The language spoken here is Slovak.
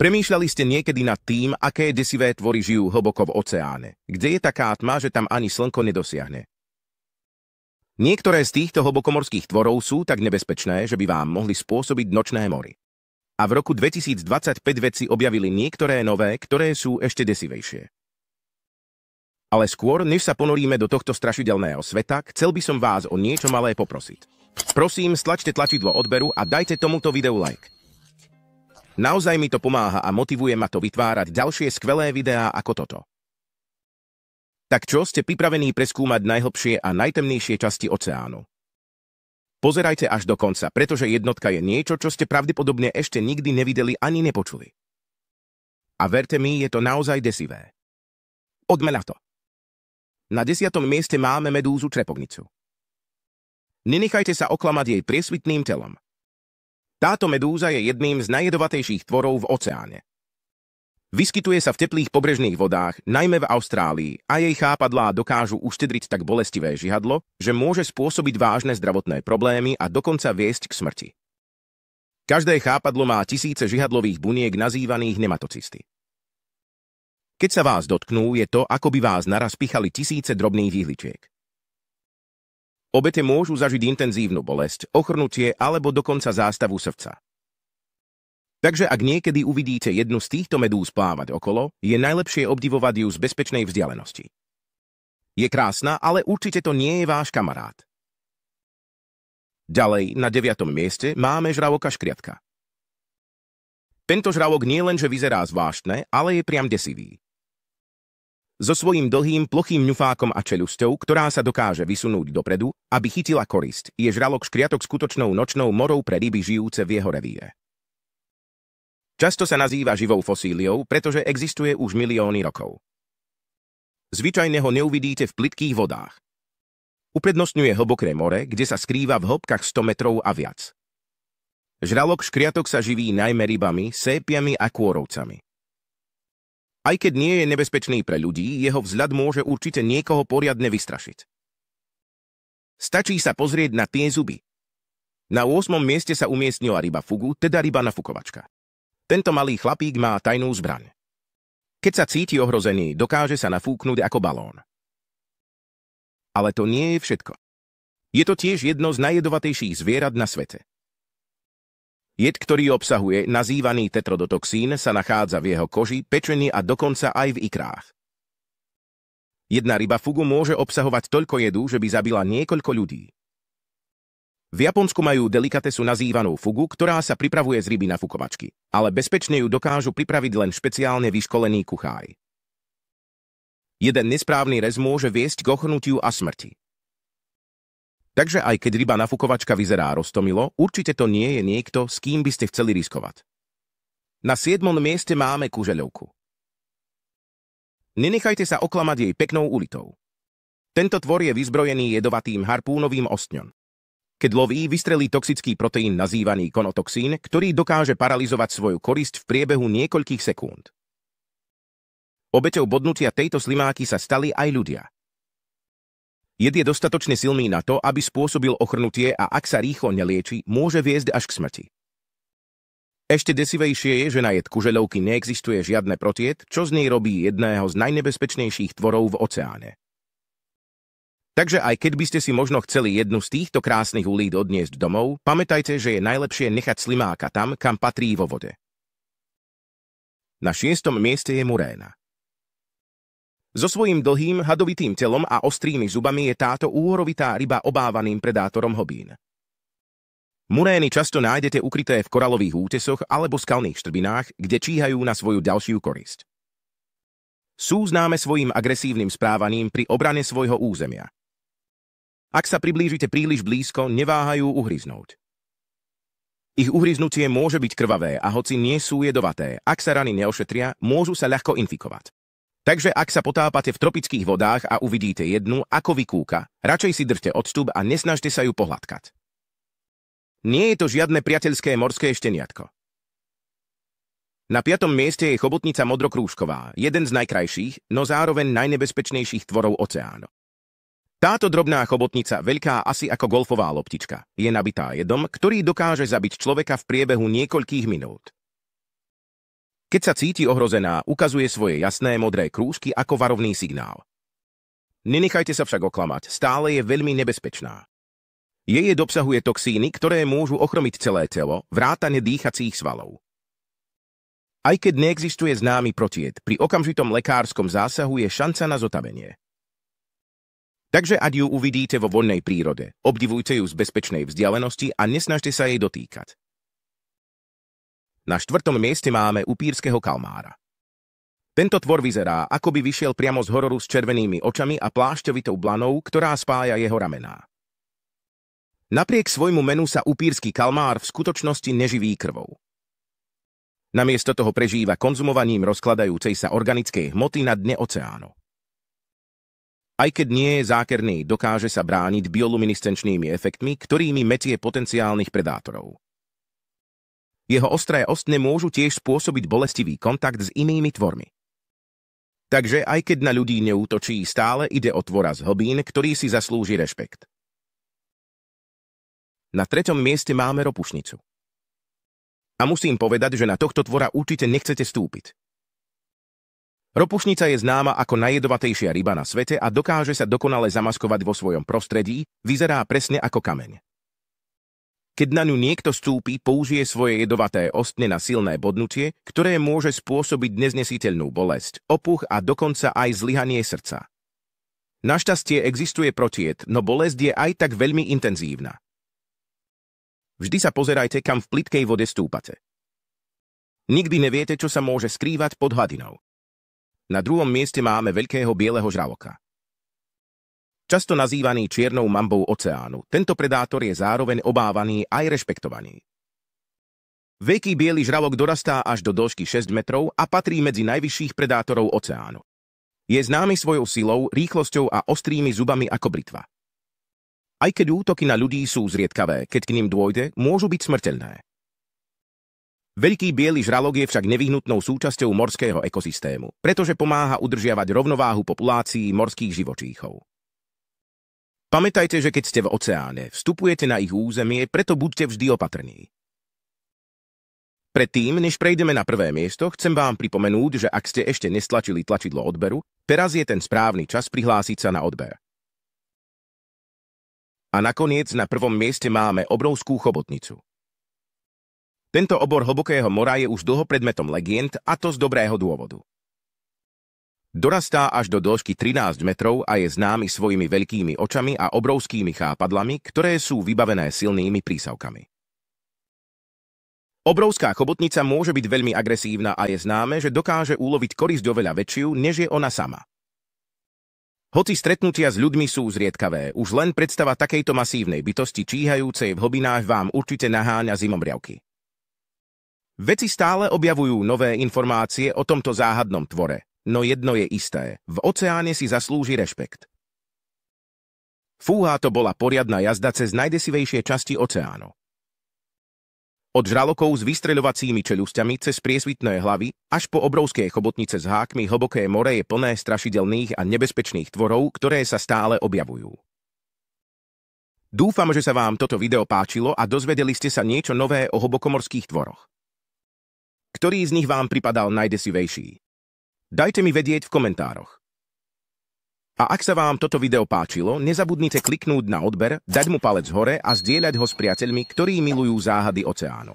Premýšľali ste niekedy nad tým, aké desivé tvory žijú hlboko v oceáne, kde je taká tma, že tam ani slnko nedosiahne? Niektoré z týchto hlbokomorských tvorov sú tak nebezpečné, že by vám mohli spôsobiť nočné mory. A v roku 2025 vedci objavili niektoré nové, ktoré sú ešte desivejšie. Ale skôr, než sa ponoríme do tohto strašidelného sveta, chcel by som vás o niečo malé poprosiť. Prosím, stlačte tlačidlo odberu a dajte tomuto videu like. Naozaj mi to pomáha a motivuje ma to vytvárať ďalšie skvelé videá ako toto. Tak čo, ste pripravení preskúmať najhlbšie a najtemnejšie časti oceánu? Pozerajte až do konca, pretože jednotka je niečo, čo ste pravdepodobne ešte nikdy nevideli ani nepočuli. A verte mi, je to naozaj desivé. Poďme na to. Na 10. mieste máme medúzu črepovnicu. Nenechajte sa oklamať jej priesvitným telom. Táto medúza je jedným z najjedovatejších tvorov v oceáne. Vyskytuje sa v teplých pobrežných vodách, najmä v Austrálii, a jej chápadlá dokážu uštedriť tak bolestivé žihadlo, že môže spôsobiť vážne zdravotné problémy a dokonca viesť k smrti. Každé chápadlo má tisíce žihadlových buniek nazývaných nematocysty. Keď sa vás dotknú, je to, ako by vás naraz pichali tisíce drobných ihličiek. Obete môžu zažiť intenzívnu bolesť, ochrnutie alebo dokonca zástavu srdca. Takže ak niekedy uvidíte jednu z týchto medúz plávať okolo, je najlepšie obdivovať ju z bezpečnej vzdialenosti. Je krásna, ale určite to nie je váš kamarát. Ďalej, na 9. mieste máme žravoka škriatka. Tento žravok nielenže vyzerá zvláštne, ale je priam desivý. So svojím dlhým, plochým ňufákom a čeľusťou, ktorá sa dokáže vysunúť dopredu, aby chytila korisť, je žralok škriatok skutočnou nočnou morou pre ryby žijúce v jeho revíre. Často sa nazýva živou fosíliou, pretože existuje už milióny rokov. Zvyčajne ho neuvidíte v plytkých vodách. Uprednostňuje hlboké more, kde sa skrýva v hĺbkach 100 metrov a viac. Žralok škriatok sa živí najmä rybami, sépiami a kôrovcami. Aj keď nie je nebezpečný pre ľudí, jeho vzhľad môže určite niekoho poriadne vystrašiť. Stačí sa pozrieť na tie zuby. Na 8. mieste sa umiestnila ryba fugu, teda ryba nafukovačka. Tento malý chlapík má tajnú zbraň. Keď sa cíti ohrozený, dokáže sa nafúknuť ako balón. Ale to nie je všetko. Je to tiež jedno z najjedovatejších zvierat na svete. Jed, ktorý obsahuje, nazývaný tetrodotoxín, sa nachádza v jeho koži, pečení a dokonca aj v ikrách. Jedna ryba fugu môže obsahovať toľko jedu, že by zabila niekoľko ľudí. V Japonsku majú delikatesu nazývanú fugu, ktorá sa pripravuje z ryby nafukovačky, ale bezpečne ju dokážu pripraviť len špeciálne vyškolení kuchári. Jeden nesprávny rez môže viesť k ochornutiu a smrti. Takže aj keď ryba nafukovačka vyzerá roztomilo, určite to nie je niekto, s kým by ste chceli riskovať. Na 7. mieste máme kužeľovku. Nenechajte sa oklamať jej peknou ulitou. Tento tvor je vyzbrojený jedovatým harpúnovým ostňom. Keď loví, vystrelí toxický proteín nazývaný konotoxín, ktorý dokáže paralyzovať svoju korisť v priebehu niekoľkých sekúnd. Obeťou bodnutia tejto slimáky sa stali aj ľudia. Jed je dostatočne silný na to, aby spôsobil ochrnutie a ak sa rýchlo nelieči, môže viesť až k smrti. Ešte desivejšie je, že na jed kužeľovky neexistuje žiadne protied, čo z nej robí jedného z najnebezpečnejších tvorov v oceáne. Takže aj keď by ste si možno chceli jednu z týchto krásnych ulít odniesť domov, pamätajte, že je najlepšie nechať slimáka tam, kam patrí vo vode. Na 6. mieste je muréna. So svojím dlhým, hadovitým telom a ostrými zubami je táto úhorovitá ryba obávaným predátorom hobín. Murény často nájdete ukryté v koralových útesoch alebo skalných štrbinách, kde číhajú na svoju ďalšiu korisť. Sú známe svojím agresívnym správaním pri obrane svojho územia. Ak sa priblížite príliš blízko, neváhajú uhryznúť. Ich uhryznutie môže byť krvavé a hoci nie sú jedovaté, ak sa rany neošetria, môžu sa ľahko infikovať. Takže ak sa potápate v tropických vodách a uvidíte jednu, ako vykúka, radšej si držte odstup a nesnažte sa ju pohľadkať. Nie je to žiadne priateľské morské šteniatko. Na 5. mieste je chobotnica modrokrúžková, jeden z najkrajších, no zároveň najnebezpečnejších tvorov oceánu. Táto drobná chobotnica, veľká asi ako golfová loptička, je nabitá jedom, ktorý dokáže zabiť človeka v priebehu niekoľkých minút. Keď sa cíti ohrozená, ukazuje svoje jasné modré krúžky ako varovný signál. Nenechajte sa však oklamať, stále je veľmi nebezpečná. Jej jed obsahuje toxíny, ktoré môžu ochromiť celé telo, vrátane dýchacích svalov. Aj keď neexistuje známy protied, pri okamžitom lekárskom zásahu je šanca na zotavenie. Takže ak ju uvidíte vo voľnej prírode, obdivujte ju z bezpečnej vzdialenosti a nesnažte sa jej dotýkať. Na 4. mieste máme upírskeho kalmára. Tento tvor vyzerá, ako by vyšiel priamo z hororu s červenými očami a plášťovitou blanou, ktorá spája jeho ramená. Napriek svojmu menu sa upírsky kalmár v skutočnosti neživí krvou. Namiesto toho prežíva konzumovaním rozkladajúcej sa organickej hmoty na dne oceánu. Aj keď nie je zákerný, dokáže sa brániť bioluminiscenčnými efektmi, ktorými metie potenciálnych predátorov. Jeho ostré ostne môžu tiež spôsobiť bolestivý kontakt s inými tvormi. Takže aj keď na ľudí neútočí, stále ide o tvora z hlbín, ktorý si zaslúži rešpekt. Na 3. mieste máme ropušnicu. A musím povedať, že na tohto tvora určite nechcete stúpiť. Ropušnica je známa ako najjedovatejšia ryba na svete a dokáže sa dokonale zamaskovať vo svojom prostredí, vyzerá presne ako kameň. Keď na ňu niekto stúpi, použije svoje jedovaté ostne na silné bodnutie, ktoré môže spôsobiť neznesiteľnú bolesť, opuch a dokonca aj zlyhanie srdca. Našťastie existuje protied, no bolesť je aj tak veľmi intenzívna. Vždy sa pozerajte, kam v plytkej vode stúpate. Nikdy neviete, čo sa môže skrývať pod hladinou. Na 2. mieste máme veľkého bieleho žraloka. Často nazývaný čiernou mambou oceánu, tento predátor je zároveň obávaný aj rešpektovaný. Veľký biely žralok dorastá až do dĺžky 6 metrov a patrí medzi najvyšších predátorov oceánu. Je známy svojou silou, rýchlosťou a ostrými zubami ako britva. Aj keď útoky na ľudí sú zriedkavé, keď k ním dôjde, môžu byť smrteľné. Veľký biely žralok je však nevyhnutnou súčasťou morského ekosystému, pretože pomáha udržiavať rovnováhu populácií morských živočíchov. Pamätajte, že keď ste v oceáne, vstupujete na ich územie, preto buďte vždy opatrní. Predtým, než prejdeme na 1. miesto, chcem vám pripomenúť, že ak ste ešte nestlačili tlačidlo odberu, teraz je ten správny čas prihlásiť sa na odber. A nakoniec na 1. mieste máme obrovskú chobotnicu. Tento obor hlbokého mora je už dlho predmetom legend, a to z dobrého dôvodu. Dorastá až do dĺžky 13 metrov a je známy svojimi veľkými očami a obrovskými chápadlami, ktoré sú vybavené silnými prísavkami. Obrovská chobotnica môže byť veľmi agresívna a je známe, že dokáže uloviť korisť oveľa väčšiu, než je ona sama. Hoci stretnutia s ľuďmi sú zriedkavé, už len predstava takejto masívnej bytosti číhajúcej v hlbinách vám určite naháňa zimomriavky. Vedci stále objavujú nové informácie o tomto záhadnom tvore, no jedno je isté, v oceáne si zaslúži rešpekt. Fúha to bola poriadna jazda cez najdesivejšie časti oceánu. Od žralokov s vystreľovacími čeľusťami cez priesvitné hlavy až po obrovské chobotnice s hákmi hlboké more je plné strašidelných a nebezpečných tvorov, ktoré sa stále objavujú. Dúfam, že sa vám toto video páčilo a dozvedeli ste sa niečo nové o hlbokomorských tvoroch. Ktorý z nich vám pripadal najdesivejší? Dajte mi vedieť v komentároch. A ak sa vám toto video páčilo, nezabudnite kliknúť na odber, dať mu palec hore a zdieľať ho s priateľmi, ktorí milujú záhady oceánu.